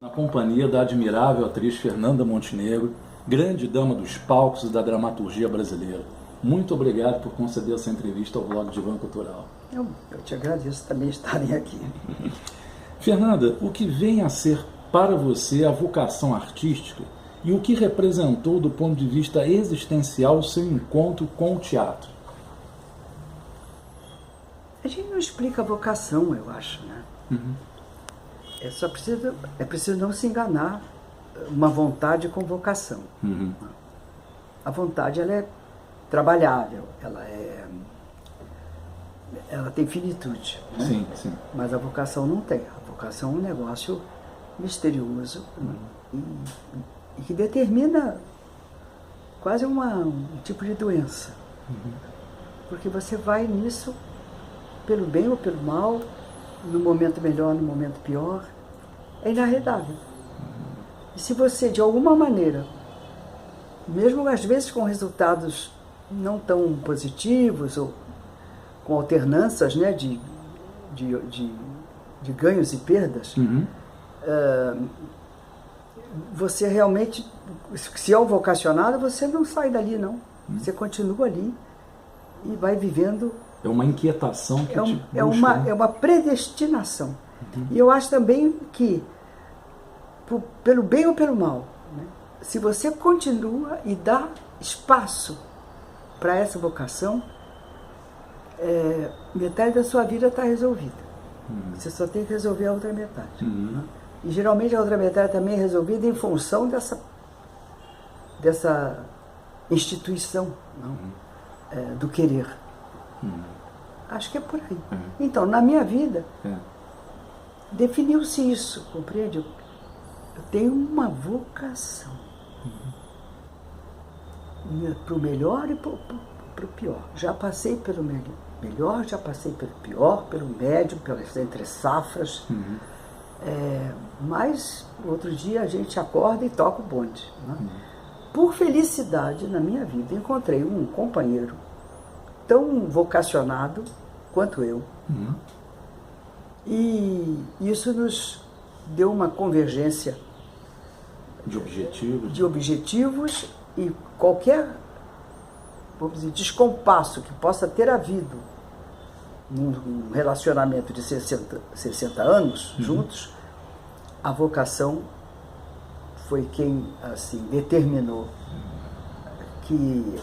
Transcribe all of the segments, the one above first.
Na companhia da admirável atriz Fernanda Montenegro, grande dama dos palcos e da dramaturgia brasileira. Muito obrigado por conceder essa entrevista ao Blog Divã Cultural. Eu te agradeço também estarem aqui. Fernanda, o que vem a ser para você a vocação artística e o que representou do ponto de vista existencial o seu encontro com o teatro? A gente não explica a vocação, eu acho, né? Uhum. É preciso não se enganar uma vontade com vocação. Uhum. A vontade, ela é trabalhável, ela tem finitude, né? Sim, sim. Mas a vocação não tem. A vocação é um negócio misterioso, né? e que determina quase um tipo de doença. Uhum. Porque você vai nisso pelo bem ou pelo mal, no momento melhor, no momento pior, é inarredável. E se você, de alguma maneira, mesmo às vezes com resultados não tão positivos, ou com alternâncias, né, de ganhos e perdas, Uhum. você realmente, se é um vocacionado, você não sai dali, não. Você continua ali e vai vivendo. É uma inquietação que te busca, é uma predestinação. Uhum. E eu acho também que, pelo bem ou pelo mal, né, se você continua e dá espaço para essa vocação, metade da sua vida está resolvida. Uhum. Você só tem que resolver a outra metade. Uhum. Né? E geralmente a outra metade também é resolvida em função dessa instituição, não? Uhum. Do querer. Uhum. Acho que é por aí. Uhum. Então, na minha vida, definiu-se isso, compreende? Eu tenho uma vocação. Uhum. Para o melhor e para o pior. Já passei pelo melhor, já passei pelo pior, pelo médio, pelas entre safras. Uhum. Mas, outro dia, a gente acorda e toca o bonde. Né? Uhum. Por felicidade, na minha vida, encontrei um companheiro tão vocacionado quanto eu. Uhum. E isso nos deu uma convergência de objetivos e qualquer, vamos dizer, descompasso que possa ter havido num relacionamento de 60 anos juntos, a vocação foi quem assim determinou que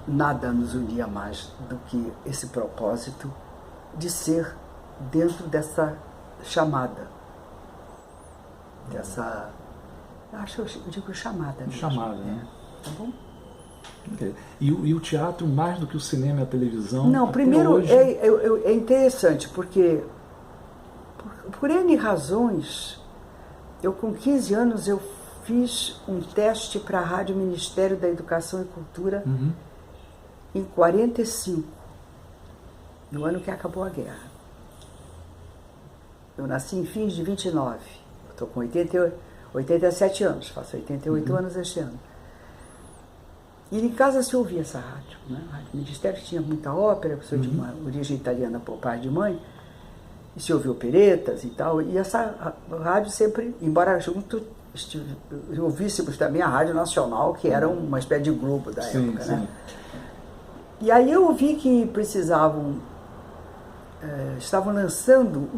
nada nos unia mais do que esse propósito de ser dentro dessa chamada, eu digo chamada mesmo. Chamada, né? Tá bom? Okay. E o teatro, mais do que o cinema e a televisão? Não, primeiro hoje... é interessante, porque por N razões, eu com 15 anos eu fiz um teste para a Rádio Ministério da Educação e Cultura em 45, no ano que acabou a guerra. Eu nasci em fins de 29, eu estou com 87 anos, faço 88 anos este ano. E em casa se ouvia essa rádio, né? A Rádio Ministério tinha muita ópera, pessoa de uma origem italiana por pai de mãe, e se ouvia operetas e tal, e essa rádio sempre, embora junto ouvíssemos também a Rádio Nacional, que era uma espécie de Globo da época, né? E aí eu ouvi que estavam lançando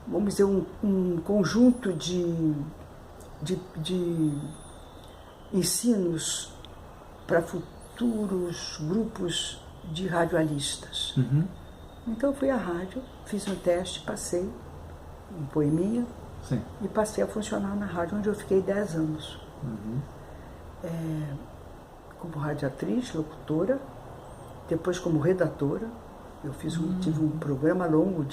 vamos dizer, um conjunto de ensinos para futuros grupos de radialistas. Uhum. Então eu fui à rádio, fiz um teste, passei em Poeminha. Sim. E passei a funcionar na rádio, onde eu fiquei 10 anos. Uhum. Como radiatriz, locutora, depois como redatora. Eu tive um programa longo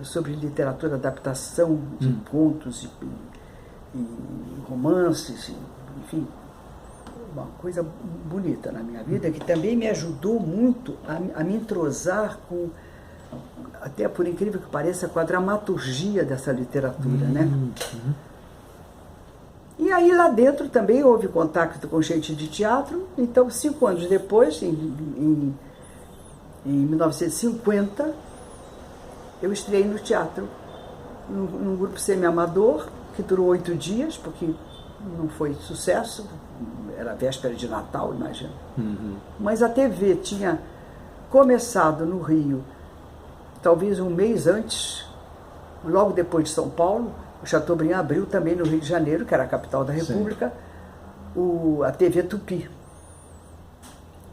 sobre literatura, adaptação de contos e romances, enfim, uma coisa bonita na minha vida, que também me ajudou muito a me entrosar com, até por incrível que pareça, com a dramaturgia dessa literatura, né? E aí lá dentro também houve contato com gente de teatro. Então 5 anos depois, em 1950, eu estreiei no teatro num grupo semi-amador, que durou 8 dias, porque não foi sucesso, era véspera de Natal, imagina. Mas a TV tinha começado no Rio, talvez um mês antes, logo depois de São Paulo. O Chateaubriand abriu também no Rio de Janeiro, que era a capital da República, a TV Tupi.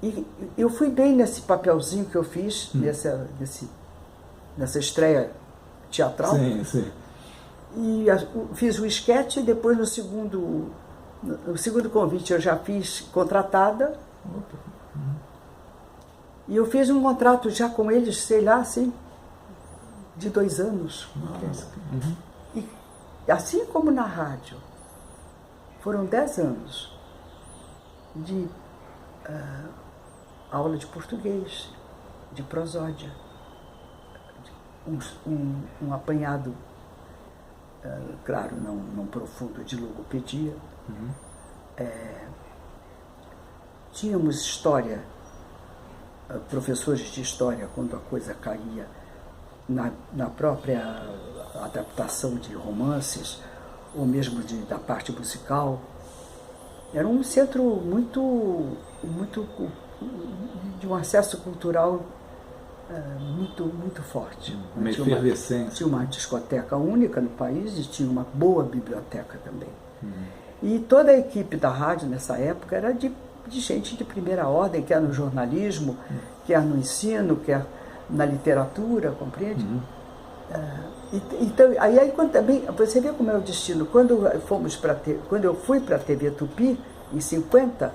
E eu fui bem nesse papelzinho que eu fiz, nessa estreia teatral. Sim, sim. E fiz o esquete, e depois no segundo convite eu já fiz contratada. E eu fiz um contrato já com eles, sei lá, assim, de 2 anos. E assim como na rádio, foram 10 anos de aula de português, de prosódia, um apanhado, claro, não profundo, de logopedia. Tínhamos história, professores de história, quando a coisa caía na própria adaptação de romances, ou mesmo da parte musical. Era um centro muito de um acesso cultural muito forte. Uma efervescência. Tinha uma discoteca única no país e tinha uma boa biblioteca também. E toda a equipe da rádio nessa época era de gente de primeira ordem, quer no jornalismo, quer no ensino, quer na literatura, compreende? Então, aí quando também, você vê como é o destino. Quando eu fui para a TV Tupi, em 50,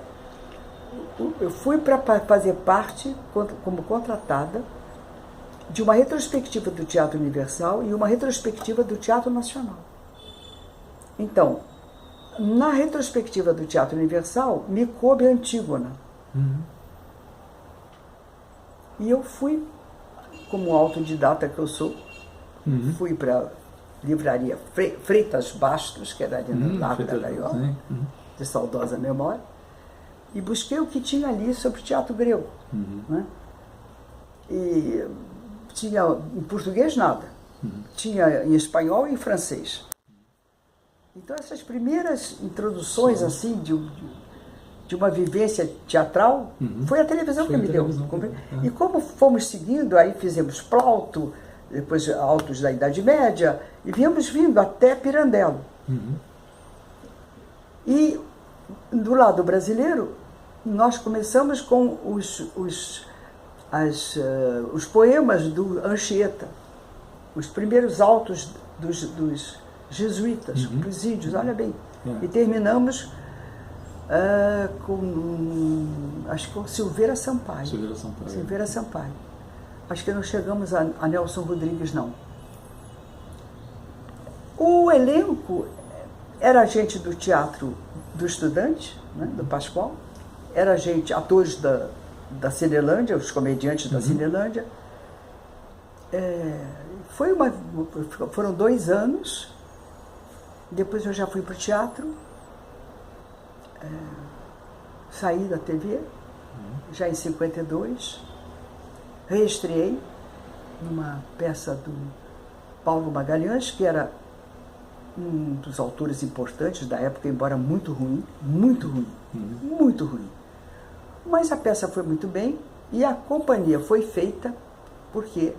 eu fui para fazer parte, como contratada, de uma retrospectiva do Teatro Universal e uma retrospectiva do Teatro Nacional. Então, na retrospectiva do Teatro Universal, me coube a Antígona. E eu fui, como autodidata que eu sou, fui para a livraria Freitas Bastos, que era ali no Largo da Gaiola, de saudosa memória, e busquei o que tinha ali sobre teatro grego. Né? E tinha em português nada, tinha em espanhol e em francês. Então essas primeiras introduções assim de uma vivência teatral, foi a televisão que me deu. E como fomos seguindo, aí fizemos Plauto, depois Autos da Idade Média, e viemos vindo até Pirandello. E do lado brasileiro, nós começamos com os poemas do Anchieta, os primeiros autos dos jesuítas, presídios, olha bem. E terminamos acho que com Silveira Sampaio. Silveira Sampaio. Acho que não chegamos a Nelson Rodrigues, não. O elenco era gente do Teatro do Estudante, né, do Pascoal, era gente, atores da Cinelândia, os comediantes da Cinelândia. Foram 2 anos, depois eu já fui para o teatro, saí da TV, já em 52, reestreei numa peça do Paulo Magalhães, que era um dos autores importantes da época, embora muito ruim. Mas a peça foi muito bem e a companhia foi feita porque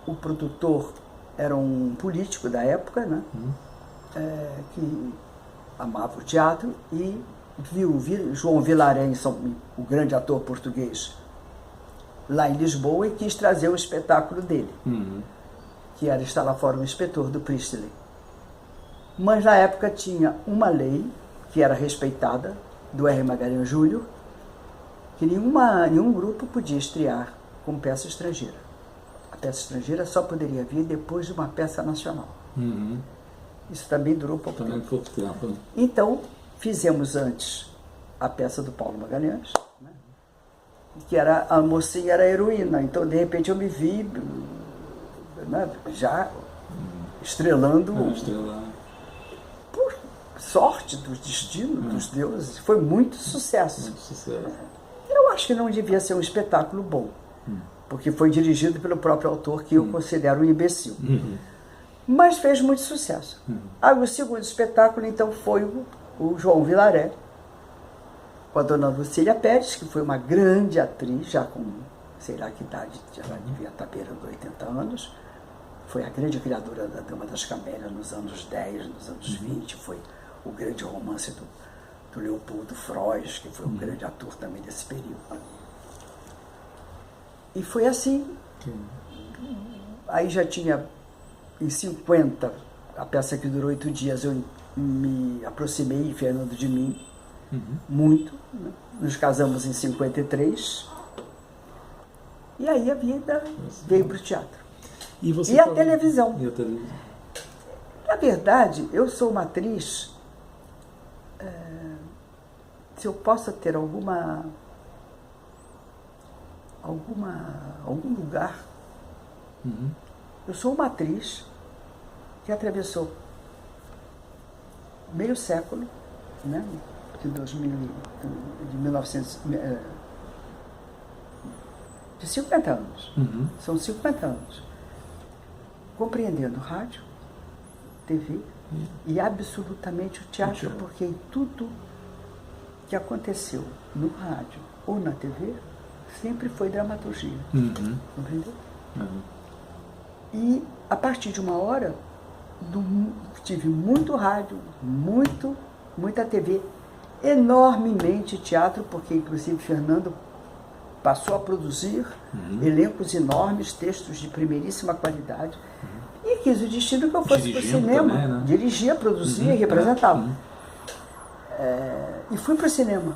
o produtor era um político da época, né? Que amava o teatro e viu João Vilarenz, o grande ator português, lá em Lisboa, e quis trazer o espetáculo dele, que era estar lá fora o inspetor do Priestley. Mas na época tinha uma lei que era respeitada, do R. Magalhães Júnior, que nenhum grupo podia estrear com peça estrangeira. A peça estrangeira só poderia vir depois de uma peça nacional. Isso também durou pouco tempo. Então, fizemos antes a peça do Paulo Magalhães, né? Que era a mocinha, era a heroína. Então, de repente, eu me vi, né, já estrelando. Por sorte do destino, dos deuses. Foi muito sucesso. Eu acho que não devia ser um espetáculo bom. porque foi dirigido pelo próprio autor, que eu considero um imbecil. Mas fez muito sucesso. Aí o segundo espetáculo, então, foi o João Vilaré, com a dona Lucília Pérez, que foi uma grande atriz, já com, sei lá que idade, já devia estar beirando 80 anos. Foi a grande criadora da Dama das Camélias nos anos 10, nos anos 20. Foi o grande romance do Leopoldo Frois, que foi um grande ator também desse período. E foi assim. Aí já tinha, em 50, a peça que durou 8 dias, eu me aproximei, Fernando, de mim, muito. Né? Nos casamos em 53. E aí a vida veio para o teatro. E a televisão. E a televisão. Na verdade, eu sou uma atriz, se eu posso ter algum lugar, eu sou uma atriz que atravessou meio século, né, de 50 anos, são 50 anos, compreendendo rádio, TV e absolutamente o teatro, porque em tudo que aconteceu no rádio ou na TV sempre foi dramaturgia. Compreendeu? E a partir de uma hora tive muito rádio, muita TV, enormemente teatro, porque inclusive Fernando passou a produzir elencos enormes, textos de primeiríssima qualidade, e quis o destino que eu fosse para o cinema. Também, né? Dirigia, produzia e representava. E fui para o cinema.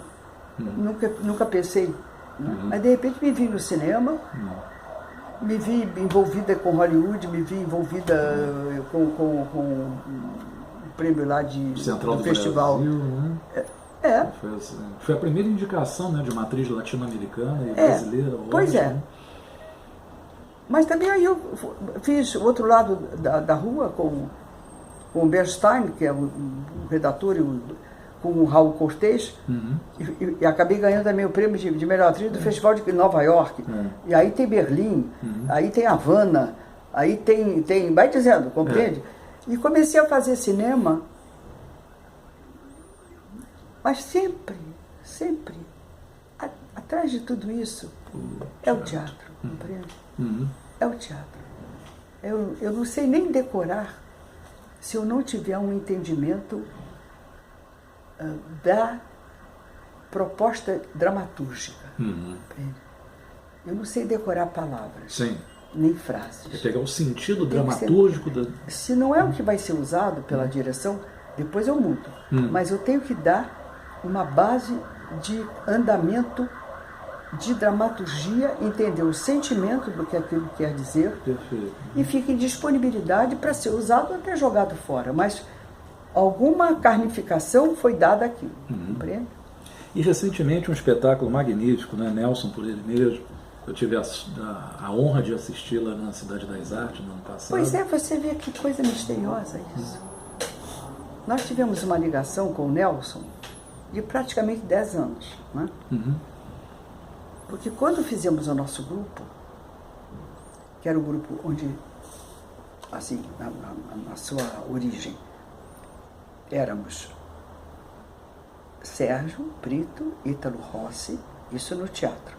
Nunca pensei. Né? Mas de repente me vi no cinema, me vi envolvida com Hollywood, me vi envolvida com o prêmio lá Central do do festival. Brasil, né? Foi a primeira indicação, né, de uma atriz latino-americana e brasileira. Pois hoje, é. né? Mas também aí eu fiz o outro lado da rua com o Bernstein, que é o redator, com o Raul Cortez, e acabei ganhando também o prêmio de melhor atriz do Festival de Nova York. E aí tem Berlim, aí tem Havana, aí tem vai dizendo, compreende? E comecei a fazer cinema, mas sempre, atrás de tudo isso, é o teatro, compreende? É o teatro. Eu não sei nem decorar se eu não tiver um entendimento da proposta dramatúrgica. Eu não sei decorar palavras, nem frases. É pegar o sentido dramatúrgico Se não é o que vai ser usado pela direção, depois eu mudo. Mas eu tenho que dar uma base de andamento, de dramaturgia, entender o sentimento do que aquilo quer dizer. Perfeito. E fica em disponibilidade para ser usado ou até jogado fora. Mas alguma carnificação foi dada aqui, compreende? E recentemente um espetáculo magnífico, né? Nelson por ele mesmo. Eu tive a honra de assisti-la na Cidade das Artes no ano passado. Pois é, você vê que coisa misteriosa isso. Nós tivemos uma ligação com o Nelson de praticamente 10 anos, né? Porque quando fizemos o nosso grupo, que era o grupo onde, assim, na sua origem, éramos Sérgio Brito, Ítalo Rossi, isso no teatro.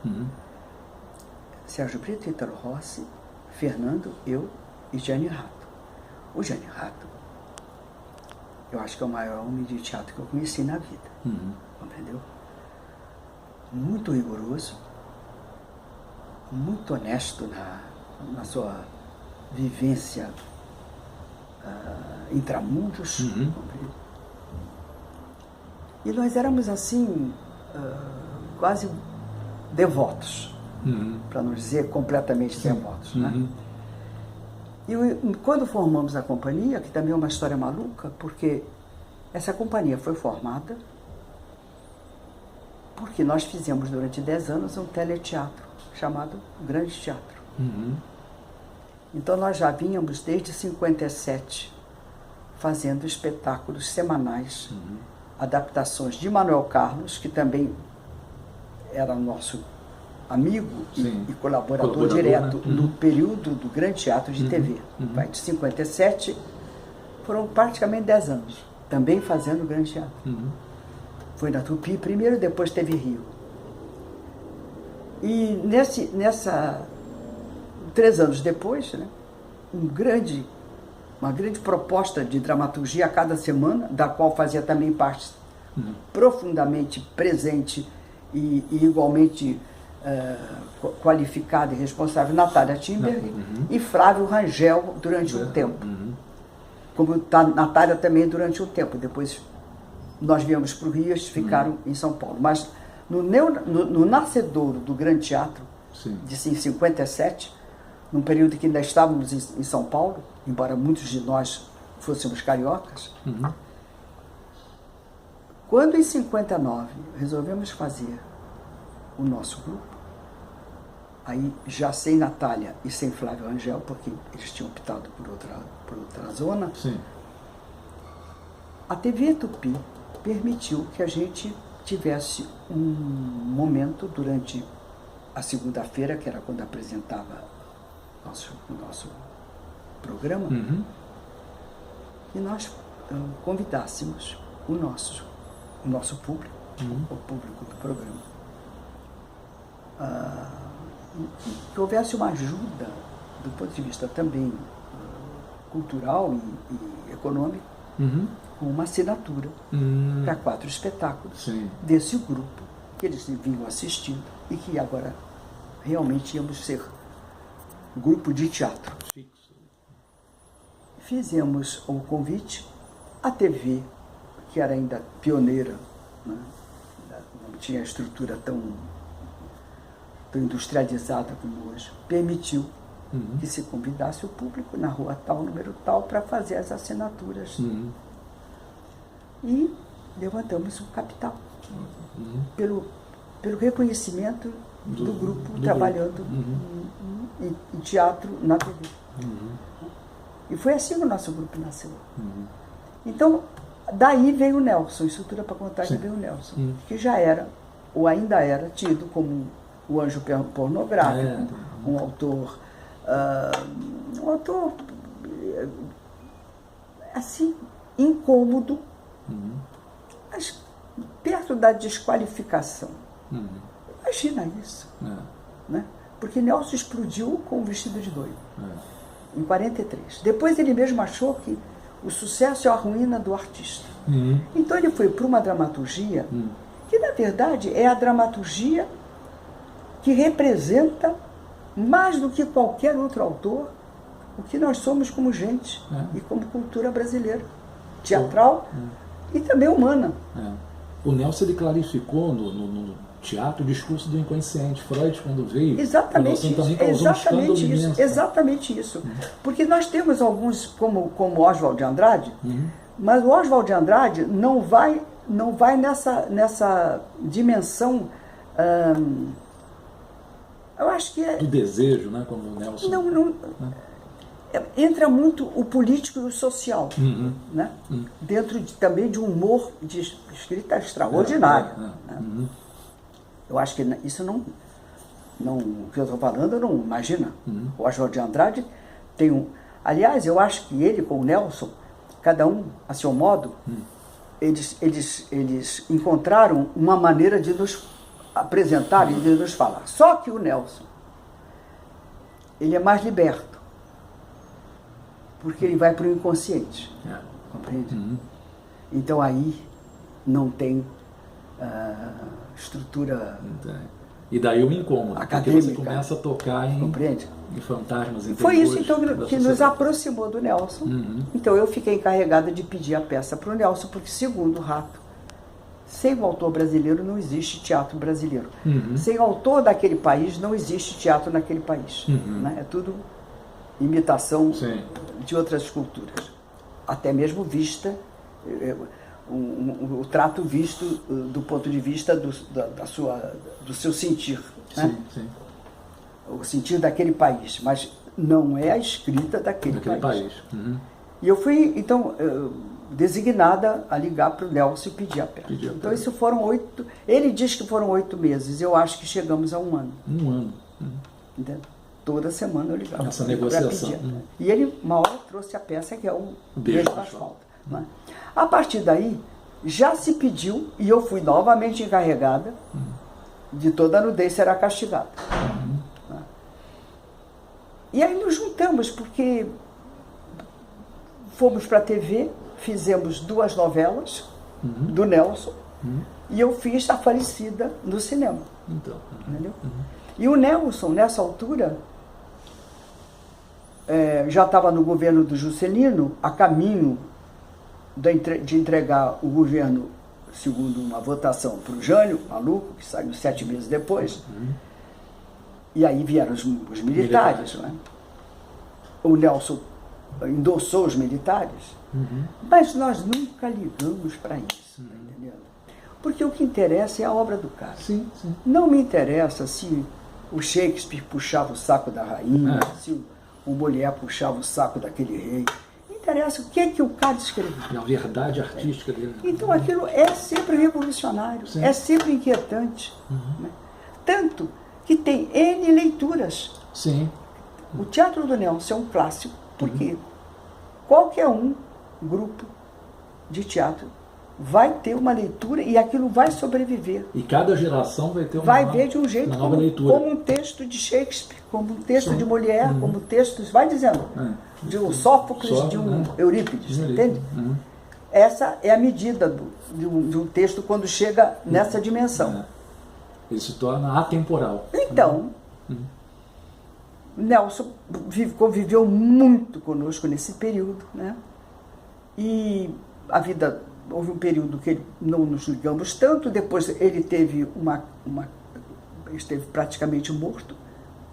Sérgio Brito, Ítalo Rossi, Fernando, eu e Gianni Rato. O Gianni Rato, eu acho que é o maior homem de teatro que eu conheci na vida. Compreendeu? Muito rigoroso, muito honesto na sua vivência intramundos. E nós éramos assim, quase devotos, para não dizer completamente devotos. Né? E quando formamos a companhia, que também é uma história maluca, porque essa companhia foi formada porque nós fizemos durante 10 anos um teleteatro chamado Grande Teatro. Então nós já vínhamos desde 57 fazendo espetáculos semanais, adaptações de Manuel Carlos, que também era nosso amigo e colaborador direto, né? No período do Grande Teatro de TV. Vai de 57, foram praticamente 10 anos, também fazendo o Grande Teatro. Foi na Tupi primeiro, depois teve Rio. E 3 anos depois, né, uma grande proposta de dramaturgia a cada semana, da qual fazia também parte profundamente presente e igualmente qualificada e responsável, Natália Timberg e Flávio Rangel durante um tempo. Como Natália também durante um tempo. Depois nós viemos para o Rio, eles ficaram em São Paulo. Mas no nascedouro do Grande Teatro, de 57, num período que ainda estávamos em São Paulo, embora muitos de nós fôssemos cariocas, quando em 59 resolvemos fazer o nosso grupo, aí já sem Natália e sem Flávio Rangel, porque eles tinham optado por outra zona, a TV Tupi permitiu que a gente tivesse um momento durante a segunda-feira, que era quando apresentava o nosso programa, e nós convidássemos o nosso público, o público do programa, que houvesse uma ajuda do ponto de vista também cultural e econômico, com uma assinatura para 4 espetáculos desse grupo que eles vinham assistindo e que agora realmente íamos ser grupo de teatro. Fizemos o convite, a TV, que era ainda pioneira, né? Não tinha estrutura tão industrializada como hoje, permitiu que se convidasse o público na rua tal, número tal, para fazer as assinaturas. E levantamos um capital pelo reconhecimento do grupo trabalhando em teatro na TV. E foi assim que o nosso grupo nasceu. Então, daí veio o Nelson, Estrutura para Contar, que veio o Nelson, que já era, ou ainda era, tido como o anjo pornográfico, um autor assim, incômodo, mas perto da desqualificação. Imagina isso. Né? Porque Nelson explodiu com o Vestido de Noiva, em 43. Depois ele mesmo achou que o sucesso é a ruína do artista. Então ele foi para uma dramaturgia que, na verdade, é a dramaturgia que representa, mais do que qualquer outro autor, o que nós somos como gente e como cultura brasileira, teatral e também humana. O Nelson, ele clarificou no teatro o discurso do inconsciente. Freud, quando veio, exatamente isso, também causou exatamente isso, imenso, exatamente isso. Porque nós temos alguns, como Oswald de Andrade, mas o Oswald de Andrade não vai nessa dimensão, eu acho que é... do desejo, né, como o Nelson... Entra muito o político e o social, né? Dentro também de um humor de escrita extraordinária. Eu acho que isso não o que eu estou falando, não imagina. O Oswald de Andrade tem um... Aliás, eu acho que ele com o Nelson, cada um a seu modo, eles encontraram uma maneira de nos apresentar e de nos falar. Só que o Nelson, ele é mais liberto, porque ele vai para o inconsciente, compreende? Então aí não tem estrutura... E daí o incômodo, acadêmica, porque você começa a tocar em fantasmas. Em foi isso então que nos aproximou do Nelson. Então eu fiquei encarregada de pedir a peça para o Nelson, porque, segundo o Rato, sem o autor brasileiro não existe teatro brasileiro. Sem o autor daquele país não existe teatro naquele país. Né? É tudo imitação de outras culturas. Até mesmo vista, o trato visto do ponto de vista do seu sentir. Né? O sentir daquele país, mas não é a escrita daquele país. E eu fui, então, designada a ligar para o Nelson e pedir a peça. Então, isso foram 8... Ele diz que foram 8 meses, eu acho que chegamos a 1 ano. 1 ano. Entendeu? Toda semana eu ligava. Essa negociação. E ele, uma hora, trouxe a peça, que é um Beijo no Asfalto. Né? A partir daí, já se pediu, e eu fui novamente encarregada, de toda nudez será castigada. Né? E aí nos juntamos, porque fomos para a TV, fizemos 2 novelas do Nelson, e eu fiz A Falecida no cinema. Então, entendeu? E o Nelson, nessa altura, já estava no governo do Juscelino, a caminho de entregar o governo, segundo uma votação, para o Jânio Maluco, que saiu 7 meses depois. E aí vieram os militares. Né? O Nelson endossou os militares, mas nós nunca ligamos para isso, entendeu? Porque o que interessa é a obra do cara. Sim. Não me interessa se o Shakespeare puxava o saco da rainha, se o Molière puxava o saco daquele rei. Interessa o que o cara escreveu. É a verdade artística dele. Então aquilo é sempre revolucionário, é sempre inquietante. Né? Tanto que tem N leituras. Sim. O Teatro do Nelson é um clássico, porque qualquer grupo de teatro vai ter uma leitura e aquilo vai sobreviver. E cada geração vai ter vai ver de um jeito como um texto de Shakespeare, como um texto de Molière, como textos, vai dizendo, de um Sófocles, de um Eurípides, entende? Essa é a medida de um texto quando chega nessa dimensão. Ele se torna atemporal. Então, Nelson conviveu muito conosco nesse período, né? E a vida... Houve um período que não nos ligamos tanto, depois ele teve ele esteve praticamente morto,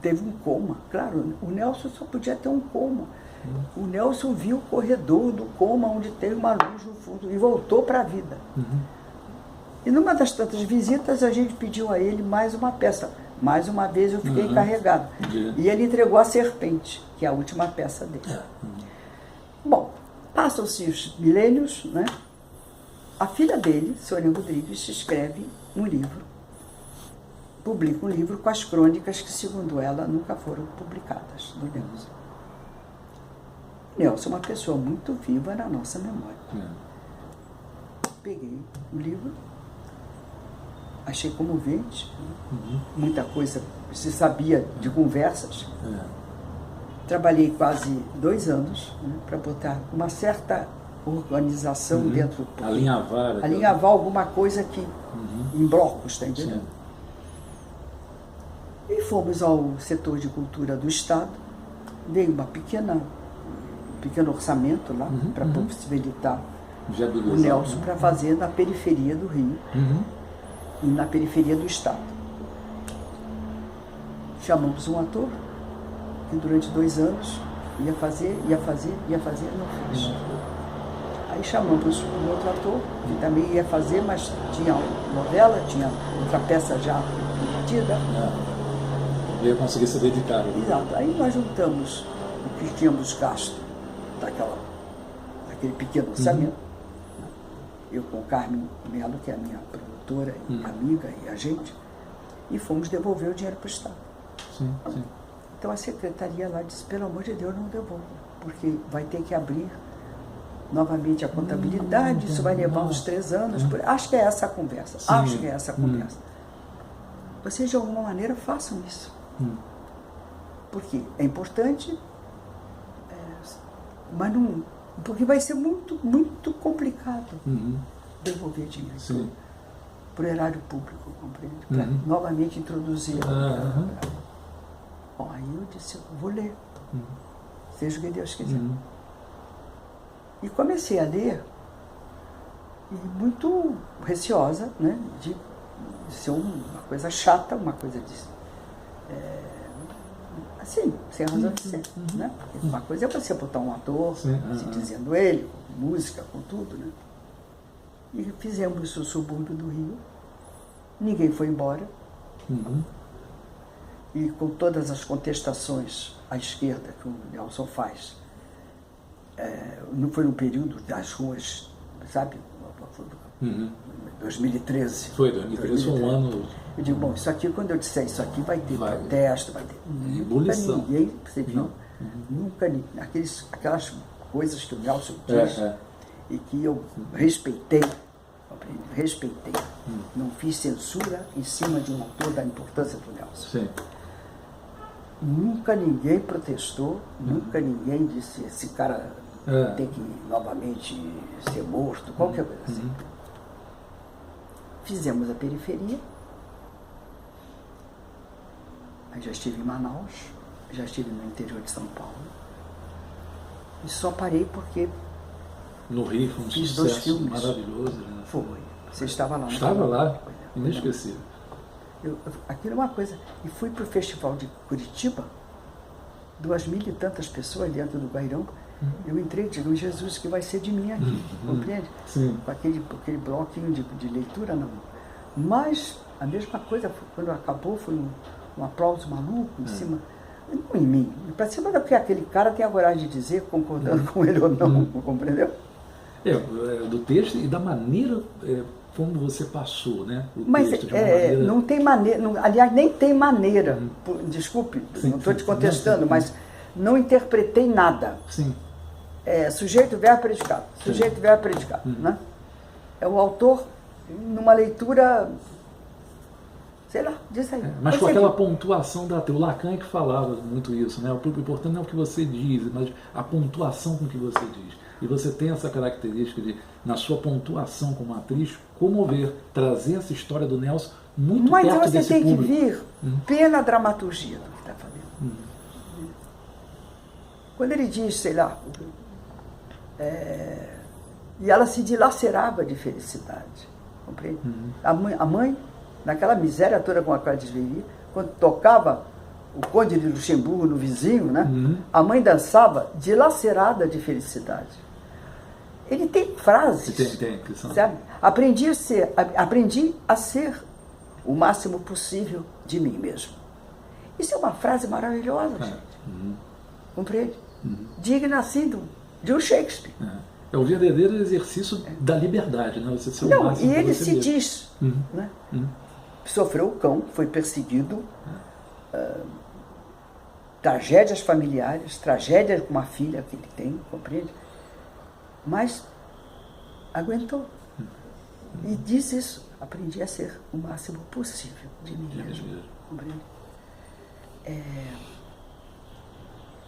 teve um coma. Claro, o Nelson só podia ter um coma. O Nelson viu o corredor do coma onde teve uma luz no fundo e voltou para a vida. E numa das tantas visitas a gente pediu a ele mais uma peça. Mais uma vez eu fiquei encarregado. E ele entregou A Serpente, que é a última peça dele. Bom, passam-se os milênios, né? A filha dele, Sônia Rodrigues, escreve um livro, publica um livro com as crônicas que, segundo ela, nunca foram publicadas do Nelson. Nelson é uma pessoa muito viva na nossa memória. Peguei o livro, achei comovente, muita coisa se sabia de conversas. Trabalhei quase 2 anos, né, para botar uma certa organização dentro do... Alinhavar alguma coisa aqui, em blocos, está entendendo? E fomos ao setor de cultura do Estado, veio um pequeno orçamento lá, para possibilitar o Nelson para fazer na periferia do Rio e na periferia do Estado. Chamamos um ator que durante 2 anos ia fazer, não fez. Aí chamamos um outro ator, que também ia fazer, mas tinha novela, tinha outra peça já repetida. Não ia conseguir se dedicar. Exato. Aí nós juntamos o que tínhamos gasto daquele pequeno orçamento. Eu com Carmen Melo, que é a minha produtora e amiga e agente, e fomos devolver o dinheiro para o Estado. Então a secretaria lá disse, pelo amor de Deus, não devolva, porque vai ter que abrir novamente a contabilidade, isso vai levar uns 3 anos. Acho que é essa a conversa. Vocês, de alguma maneira, façam isso. Porque é importante, mas não... Porque vai ser muito, muito complicado devolver dinheiro para o erário público, compreende? Para novamente introduzir. Aí eu disse, eu vou ler. Seja o que Deus quiser. E comecei a ler, e muito receosa, né, de ser uma coisa chata, uma coisa assim, sem razão de ser, né? Porque uma coisa é você botar um ator, se dizendo ele, com música, com tudo, né? E fizemos o subúrbio do Rio, ninguém foi embora, e com todas as contestações à esquerda que o Nelson faz, não foi no período das ruas, sabe? 2013. Foi, 2013 foi um ano... Eu digo, bom, isso aqui, quando eu disser isso aqui, vai ter protesto, vai ter... Ebulição. Nunca ninguém, você viu? Nunca ninguém. Aquelas coisas que o Nelson diz e que eu respeitei. Não fiz censura em cima de um autor da importância do Nelson. Sim. Nunca ninguém protestou, nunca ninguém disse esse cara tem que novamente ser morto, qualquer coisa assim. Fizemos a periferia. Aí já estive em Manaus, já estive no interior de São Paulo. E só parei porque no Rio foi um fiz sucesso 2 filmes. maravilhoso. Né? Foi. Você estava lá, não? Estava lá, inesquecível. Aquilo é uma coisa. E fui para o Festival de Curitiba, 2.000 e tantas pessoas dentro do Guairão. Eu entrei e digo, Jesus, que vai ser de mim aqui, compreende? Sim. Com aquele bloquinho de leitura, não. Mas a mesma coisa, quando acabou, foi um aplauso maluco em cima, não em mim, para cima do que aquele cara tem a coragem de dizer, concordando com ele ou não, compreendeu? Do texto e da maneira como você passou, né? Mas não tem maneira, aliás, nem tem maneira, desculpe, não estou te contestando, mas não interpretei nada. Sim. Sujeito, verbo, predicado. Sujeito, verbo, predicado. Né? É o autor numa leitura, sei lá, diz aí. Mas com aquela pontuação o Lacan é que falava muito isso, né? O importante não é o que você diz, mas a pontuação com que você diz. E você tem essa característica de, na sua pontuação como atriz, comover, trazer essa história do Nelson muito perto desse público. Mas você tem que vir pela dramaturgia do que está fazendo. Quando ele diz, sei lá, e ela se dilacerava de felicidade, compreende? A mãe, naquela miséria toda com a qual desvivia, quando tocava o Conde de Luxemburgo no vizinho, né? A mãe dançava dilacerada de felicidade. Ele tem frases, sabe? Aprendi a ser o máximo possível de mim mesmo. Isso é uma frase maravilhosa, gente. Compreende? Digna assim de um Shakespeare. É o verdadeiro exercício da liberdade, né? Você ser o não, máximo e ele você se mesmo. diz, né? Sofreu o cão, foi perseguido, tragédias familiares, tragédia com uma filha que ele tem, compreende? Mas aguentou. E diz isso, aprendi a ser o máximo possível de mim mesmo. Compreende?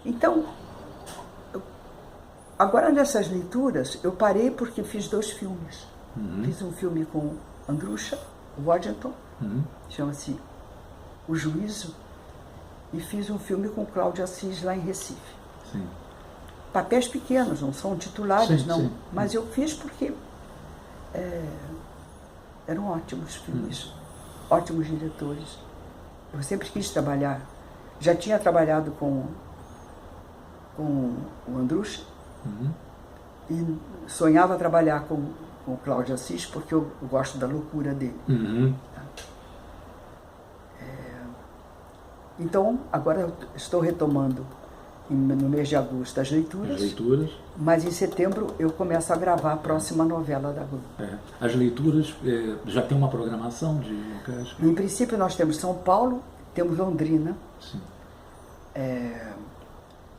Então, agora nessas leituras, eu parei porque fiz 2 filmes. Fiz um filme com Andrucha Waddington, chama-se O Juízo, e fiz um filme com Cláudio Assis lá em Recife. Sim. Papéis pequenos, não são titulares, sim, não. Sim. Mas eu fiz porque eram ótimos filmes, ótimos diretores. Eu sempre quis trabalhar. Já tinha trabalhado com o Andrucha e sonhava trabalhar com o Cláudio Assis porque eu gosto da loucura dele. Então, agora eu estou retomando no mês de agosto as leituras, mas em setembro eu começo a gravar a próxima novela da Globo. As leituras já tem uma programação de... Em princípio nós temos São Paulo, temos Londrina, sim.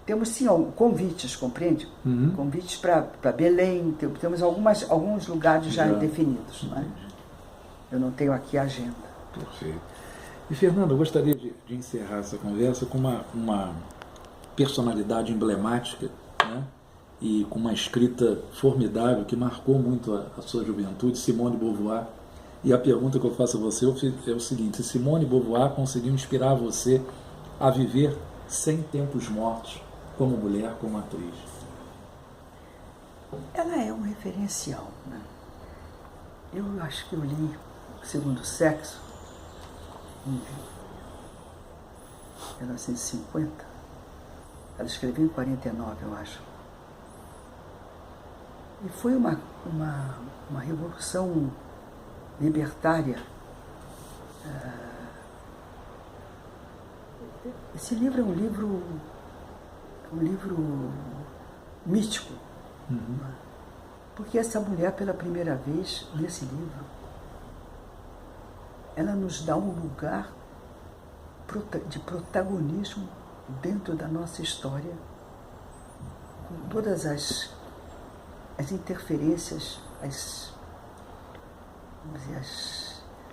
Temos sim convites, compreende? Convites para Belém, temos alguns lugares já definidos. Não é? Eu não tenho aqui a agenda. Perfeito. E Fernando, eu gostaria de encerrar essa conversa com uma personalidade emblemática, né? E com uma escrita formidável que marcou muito a sua juventude, Simone de Beauvoir. E a pergunta que eu faço a você é o seguinte: se Simone de Beauvoir conseguiu inspirar você a viver sem tempos mortos, como mulher, como atriz? Ela é um referencial, né? Eu acho que eu li O Segundo Sexo em 1950. Ela escreveu em 49, eu acho. E foi uma revolução libertária. Esse livro é um livro mítico. Porque essa mulher, pela primeira vez, nesse livro, ela nos dá um lugar de protagonismo dentro da nossa história, com todas as interferências,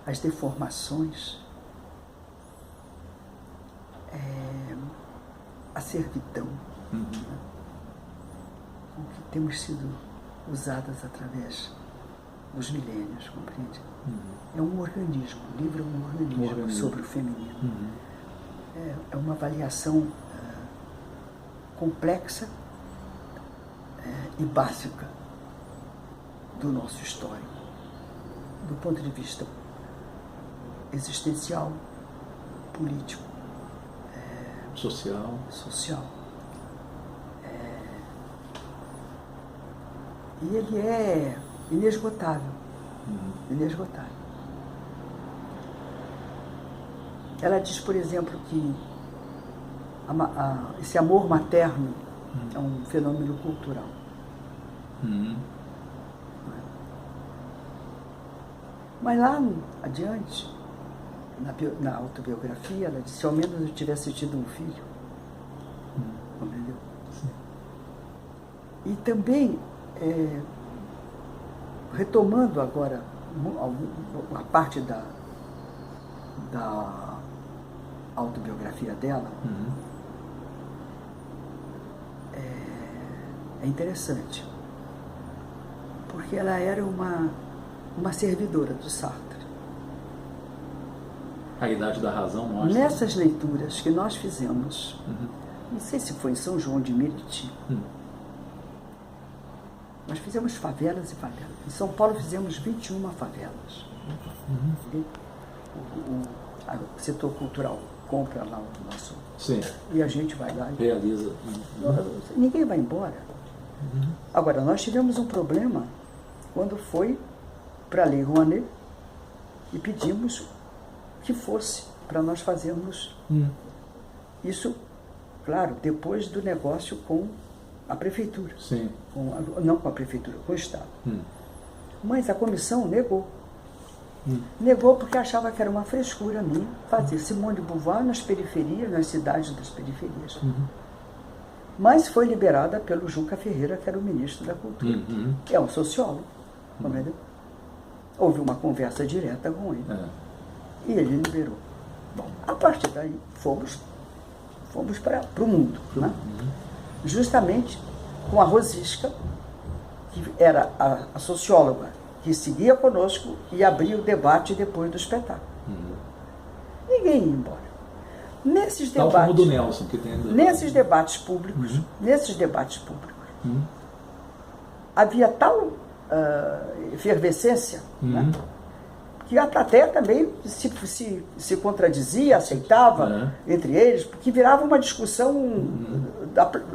as deformações, a servidão, né, com que temos sido usadas através dos milênios, compreende? É um organismo, o livro é um organismo sobre o feminino. É uma avaliação complexa e básica do nosso histórico, do ponto de vista existencial, político, social. E ele é inesgotável. Inesgotável. Ela diz, por exemplo, que esse amor materno é um fenômeno cultural. Mas lá adiante, na autobiografia, ela disse: se ao menos eu tivesse tido um filho. Entendeu? Sim. E também, retomando agora a parte da autobiografia dela, é interessante, porque ela era uma servidora do Sartre. A Idade da Razão mostra. Nessas leituras que nós fizemos, não sei se foi em São João de Meriti, nós fizemos favelas e favelas. Em São Paulo fizemos 21 favelas. O setor cultural compra lá o nosso... Sim. E a gente vai lá e... Realiza. Ninguém vai embora. Agora, nós tivemos um problema quando foi para a Lei Rouanet e pedimos que fosse para nós fazermos isso, claro, depois do negócio com a prefeitura. Sim. Não com a prefeitura, com o Estado. Mas a comissão negou. Negou porque achava que era uma frescura minha fazer Simone de Beauvoir nas periferias, nas cidades das periferias. Mas foi liberada pelo Juca Ferreira, que era o ministro da Cultura. É um sociólogo. Entendeu? Houve uma conversa direta com ele. E ele liberou. Bom, a partir daí, fomos para o mundo. Né? Justamente com a Rosisca, que era a socióloga que seguia conosco e abria o debate depois do espetáculo. Ninguém ia embora. Nesses tal debates, como o do Nelson, que tem... nesses debates públicos, havia tal efervescência, né, que a plateia também se contradizia, aceitava entre eles, porque virava uma discussão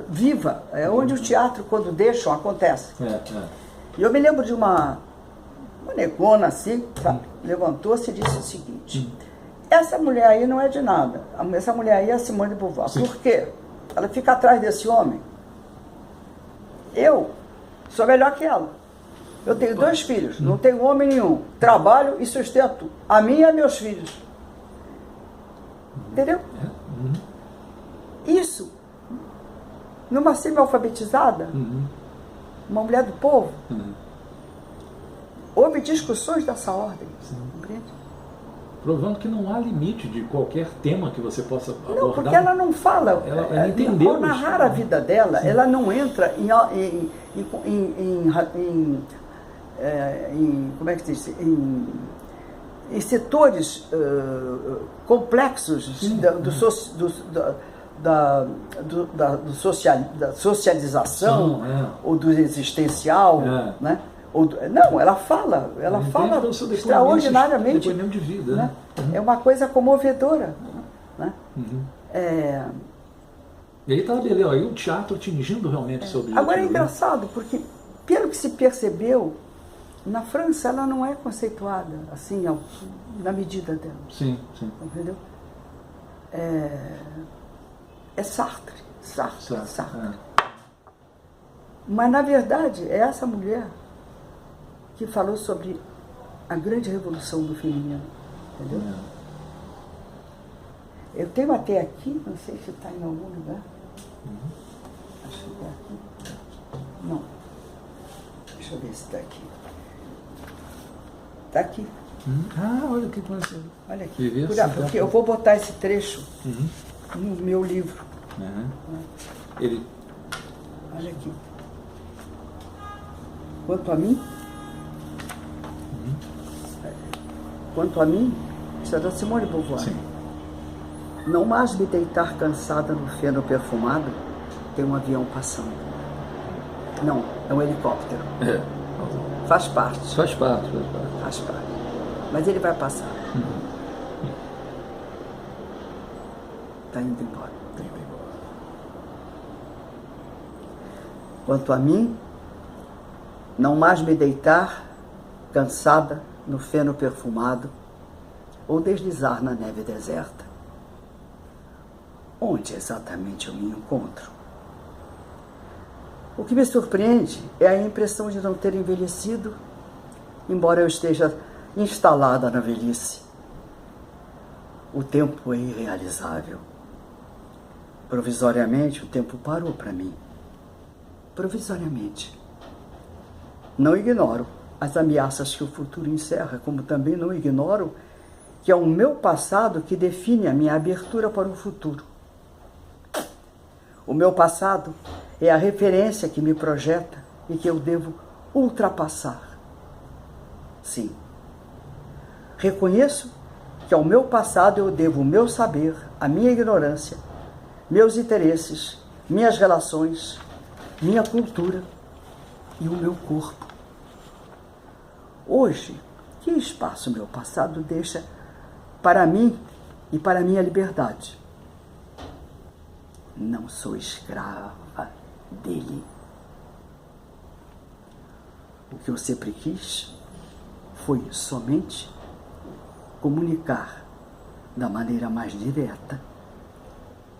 viva, onde o teatro, quando deixam, acontece. E eu me lembro de uma negona assim, levantou-se e disse o seguinte: essa mulher aí não é de nada, essa mulher aí é a Simone de Beauvoir. Por quê? Ela fica atrás desse homem. Eu sou melhor que ela. Eu tenho 2 filhos, não tenho homem nenhum. Trabalho e sustento a mim e a meus filhos. Entendeu? Isso, numa semi-alfabetizada, uma mulher do povo, houve discussões dessa ordem. Compreende? Provando que não há limite de qualquer tema que você possa abordar. Não, porque ela não fala. Ela entendeu. Ao narrar a vida dela, ela não entra em como é que se diz? Em setores complexos da socialização ou do existencial, né? Não, ela fala extraordinariamente. Depoimento de vida, né? É uma coisa comovedora. Né? E aí está a beleza, aí o teatro atingindo realmente seu objetivo. Agora é engraçado, porque pelo que se percebeu, na França ela não é conceituada assim, na medida dela. Sim. Entendeu? É Sartre. Mas, na verdade, é essa mulher que falou sobre a grande revolução do feminino, entendeu? Eu tenho até aqui, não sei se está em algum lugar. Acho que está aqui. Não. Deixa eu ver se está aqui. Está aqui. Ah, olha que coisa. Olha aqui. Porque eu vou botar esse trecho no meu livro. Ele... Olha aqui. Quanto a mim, isso é da Simone de Beauvoir. Sim. Não mais me deitar cansada no feno perfumado, tem um avião passando. Não, é um helicóptero. Faz parte. Faz parte. Mas ele vai passar. Está indo embora. Quanto a mim, não mais me deitar cansada no feno perfumado ou deslizar na neve deserta. Onde exatamente eu me encontro? O que me surpreende é a impressão de não ter envelhecido, embora eu esteja instalada na velhice. O tempo é irrealizável. Provisoriamente, o tempo parou para mim. Provisoriamente. Não ignoro as ameaças que o futuro encerra, como também não ignoro que é o meu passado que define a minha abertura para o futuro. O meu passado é a referência que me projeta e que eu devo ultrapassar. Sim. Reconheço que ao meu passado eu devo o meu saber, a minha ignorância, meus interesses, minhas relações, minha cultura e o meu corpo. Hoje, que espaço meu passado deixa para mim e para a minha liberdade? Não sou escrava dele. O que eu sempre quis foi somente comunicar da maneira mais direta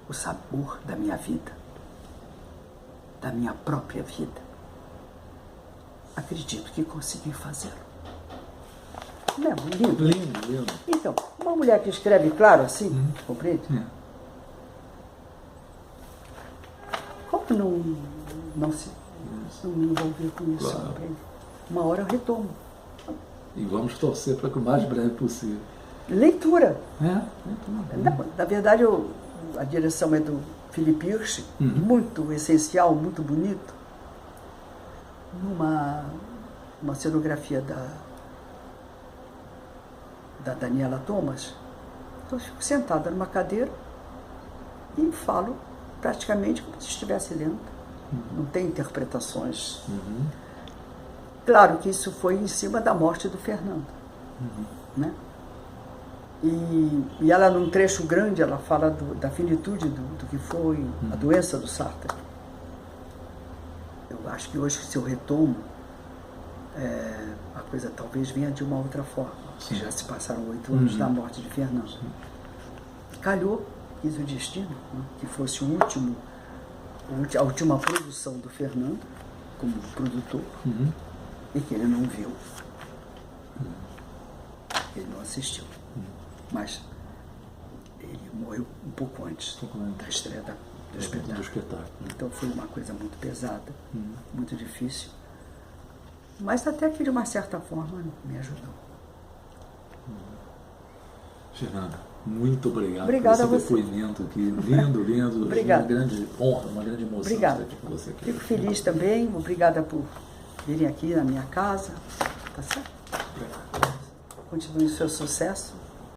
o sabor da minha vida, da minha própria vida. Acredito que consegui fazê-lo. Não é lindo? Lindo. Então, uma mulher que escreve claro assim, compreende? Como não me envolver com isso? Claro. Compreende? Uma hora eu retomo. E vamos torcer para que o mais breve possível. Leitura. Leitura. Na verdade, a direção é do Philippe Hirsch, muito essencial, muito bonito. Uma cenografia da Daniela Thomas. Então eu fico sentada numa cadeira e falo praticamente como se estivesse lendo. Não tem interpretações. Claro que isso foi em cima da morte do Fernando. Né? E ela, num trecho grande, ela fala da finitude do que foi a doença do Sartre. Eu acho que hoje, se eu retomo, a coisa talvez venha de uma outra forma. Já se passaram 8 anos da morte de Fernando. Calhou, quis o destino, né, que fosse a última produção do Fernando, como produtor, e que ele não viu. Ele não assistiu. Mas ele morreu um pouco antes da estreia do espetáculo. Então foi uma coisa muito pesada, muito difícil. Mas até que, de uma certa forma, me ajudou. Fernanda, muito obrigado. Obrigada por esse depoimento aqui. Lindo. Obrigada. Uma grande honra, uma grande emoção Obrigada. estar aqui com você. Aqui. Fico feliz também. Obrigada por virem aqui na minha casa. Tá certo? Continue o seu sucesso.